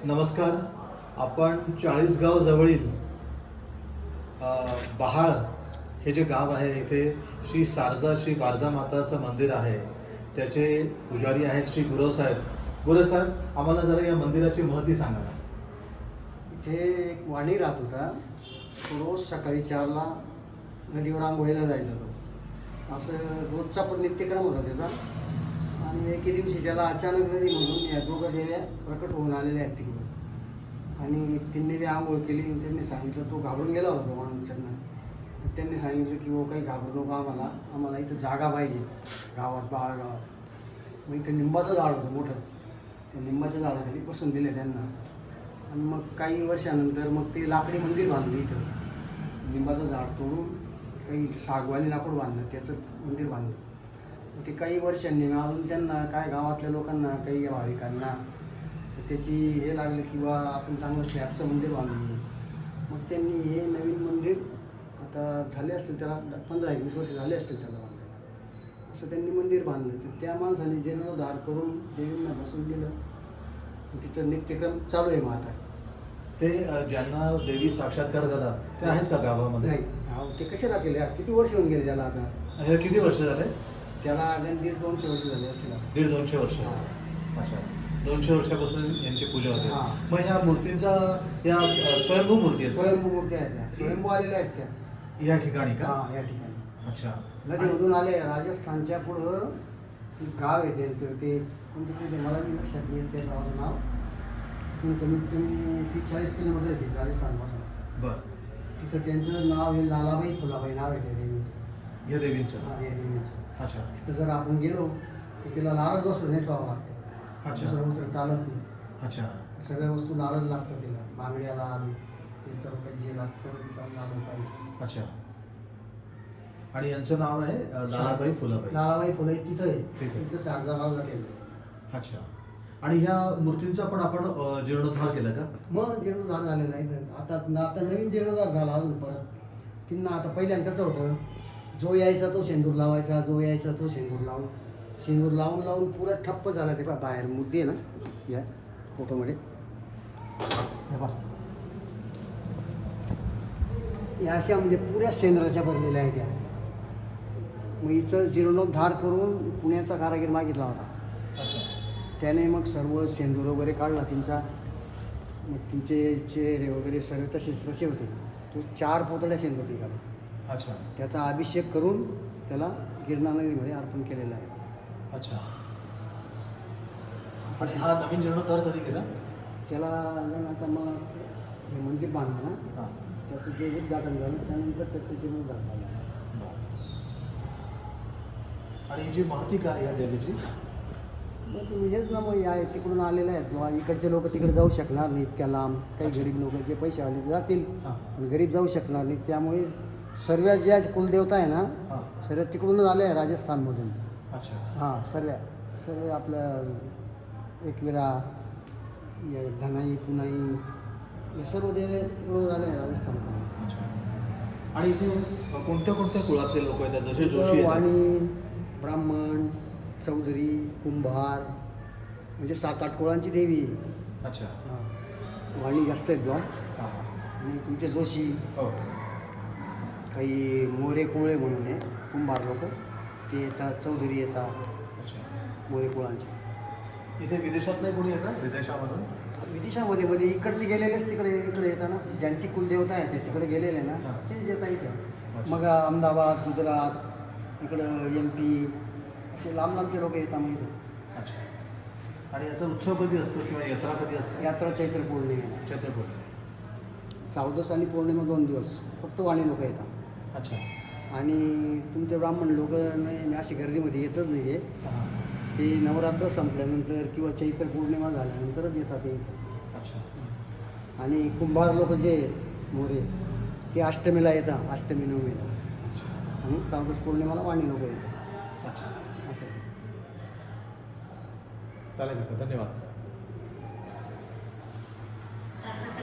नमस्कार. आपण चाळीसगाव जवळील बहाळ हे जे गाव आहे, इथे श्री बारजा माताचं मंदिर आहे. त्याचे पुजारी आहेत श्री गुरवसाहेब. गुरवसाहेब, आम्हाला जरा या मंदिराची महती सांगा. इथे एक वाणी राहत होता. तो रोज सकाळी 4ला नदीवर आंघोळीला जायचा. तो असं रोजचा पण नित्यक्रम होता त्याचा. आणि एके दिवशी त्याला अचानक नदीमधून या दोघं देव्या प्रकट होऊन आलेल्या आहेत तिकडून. आणि त्यांनी बी आंघोळ केली. त्यांनी सांगितलं, तो घाबरून गेला होता माणूसच्यांना. त्यांनी सांगितलं की काही घाबरू नको, आम्हाला इथं जागा पाहिजे गावात, बहाळ गावात. मग इथं निंबाचं झाड होतं मोठं. त्या निंबाच्या झाडाखाली बसून दिले त्यांना. आणि मग काही वर्षानंतर मग ते लाकडी मंदिर बांधलं इथं. लिंबाचं झाड तोडून काही सागवानी लाकूड बांधलं, त्याचं मंदिर बांधलं. ते काही वर्षांनी अजून त्यांना काय गावातल्या लोकांना, काही भाविकांना त्याची हे लागलं की बा आपण चांगलं स्लॅबचं मंदिर बांधलं. मग त्यांनी हे नवीन मंदिर आता झाले असतील, त्याला 15-20 वर्ष झाले असतील त्याला बांधायला. असं त्यांनी मंदिर बांधलं. तर त्या माणसाने जीर्णोद्धार करून देवींना बसून दिलं. तिचं नित्यक्रम चालू आहे. मग आता ते ज्यांना देवी साक्षात्कार झाला ते आहेत का गावामध्ये? नाही, ते कसे राहतील यार? किती वर्ष होऊन गेले त्याला आता? हे किती वर्ष झाले? त्याला अगदी 150 वर्ष झाले असतील. 150 वर्ष. अच्छा, 200 वर्षापासून यांची पूजा होते. मग ह्या मूर्तींचा, या स्वयंभू मूर्ती आहेत? स्वयंभू मूर्ती आहेत त्या, स्वयंभू आलेल्या आहेत त्या या ठिकाणी का? या ठिकाणी. अच्छा. नदीमधून आले. राजस्थानच्या पुढं गाव आहे त्यांचं, ते कोणतं ते मला मी लक्षात नाही त्या गावाचं नाव. तिथून कमीत कमी 30-40 किलोमीटर येते राजस्थानपासून. बरं. तिथं त्यांचं नाव हे लालाबाई फुलाबाई नाव आहे त्या देवीचं. या देवींचं? या देवीचं. अच्छा. तिथं जर आपण गेलो तर तिला लालच वस्त्र नेसवावं लागतं. अच्छा. दुसरं वस्त्र चालत नाही. अच्छा. सगळ्या वस्तू लालच लागतं तिला. बांगड्या लाल, ते सर्व काही जे लागतं ते सर्व लाल पाहिजे. अच्छा. आणि यांचं नाव आहे लालाबाई फुलाबाई. लालाबाई फुले तिथं आहे. तिथं. तिथं शारजाबागला केलं. अच्छा. आणि ह्या मूर्तींचा पण आपण जीर्णोद्धार केला का? मग जीर्णोद्धार झालेला आहे. आता नवीन जीर्णोद्धार झाला अजून परत. त्यांना आता पहिल्यांदा कसं होतं, जो यायचा तो शेंदूर लावायचा, जो यायचा तो शेंदूर लावून पुरा ठप्प झाला. ते पहा बाहेर मूर्ती आहे ना या फोटोमध्ये, हे पहा. या अशा म्हणजे पुऱ्या शेंद्राच्या भरलेल्या आहेत त्या. मग हिचं जीर्णोद्धार करून पुण्याचा कारागीर मागितला होता. अच्छा. त्याने मग सर्व शेंदूर वगैरे काढला त्यांचा. मग तिचे चेहरे वगैरे सर्व तसे होते. तो 4 पोतळ्या शेंदूर निघाला. अच्छा. त्याचा अभिषेक करून त्याला गिरणा नदीमध्ये अर्पण केलेला आहे. अच्छा. आणि हा नवीन जीर्णोद्धार कधी केला? त्याला आता मला हे मंदिर बांधलं ना, हां. त्याचं जे उद्घाटन झालं त्यानंतर त्याचं जीर्णोद्धार झाला. आणि जी महती काय या देवीची? मग तुम्ही हेच ना, मग या तिकडून आलेले आहेत किंवा इकडचे लोक तिकडे जाऊ शकणार नाही इतक्या लांब. काही गरीब लोक जे पैसे आले जातील, पण गरीब जाऊ शकणार नाही. त्यामुळे सर्व ज्या कुलदेवता आहे ना, सर्व तिकडूनच आले आहे राजस्थानमधून. अच्छा. हां, सर्व आपल्या एकविरा, धनाई, पुनाई, हे सर्व देव तिकडून आले आहे राजस्थानमधून. अच्छा. आणि इथे कोणत्या कुळातले लोक आहेत? जसे जोशी, वाणी, ब्राह्मण, चौधरी, कुंभार, म्हणजे 7-8 कुळांची देवी आहे. अच्छा. हां, वाणी जास्त आहेत बा. आणि तुमचे जोशी, हो, काही मोरे कुळे म्हणून आहे कुंभार लोक, ते येतात. चौधरी येतात. अच्छा. मोरे कुळांचे. इथे विदेशात नाही कोणी येतं? विदेशामधून? विदेशामध्ये इकडचे गेलेलेच इकडे येतात ना. ज्यांची कुलदेवता आहे ते तिकडे गेलेले ना, तेच येतात इथे. मग अहमदाबाद, गुजरात, इकडं MP, असे लांबचे लोक येतात मग इथे. अच्छा. आणि याचा उत्सव कधी असतो किंवा यात्रा कधी असते? यात्रा चैत्र पौर्णिमा. चैत्र पौर्णिमा. 14 आणि पौर्णिमा 2 दिवस फक्त वाणी लोक येतात. अच्छा. आणि तुमचे ब्राह्मण लोक अशी गर्दीमध्ये येतच नाही आहे. ते नवरात्र संपल्यानंतर किंवा चैत्र पौर्णिमा झाल्यानंतरच येतात ते. अच्छा. आणि कुंभार लोक जे मोरे, ते अष्टमीला येतात, अष्टमी नवमीला. आणि 14 पौर्णिमाला वाणी लोक येतात. अच्छा. असं. चालेल, धन्यवाद.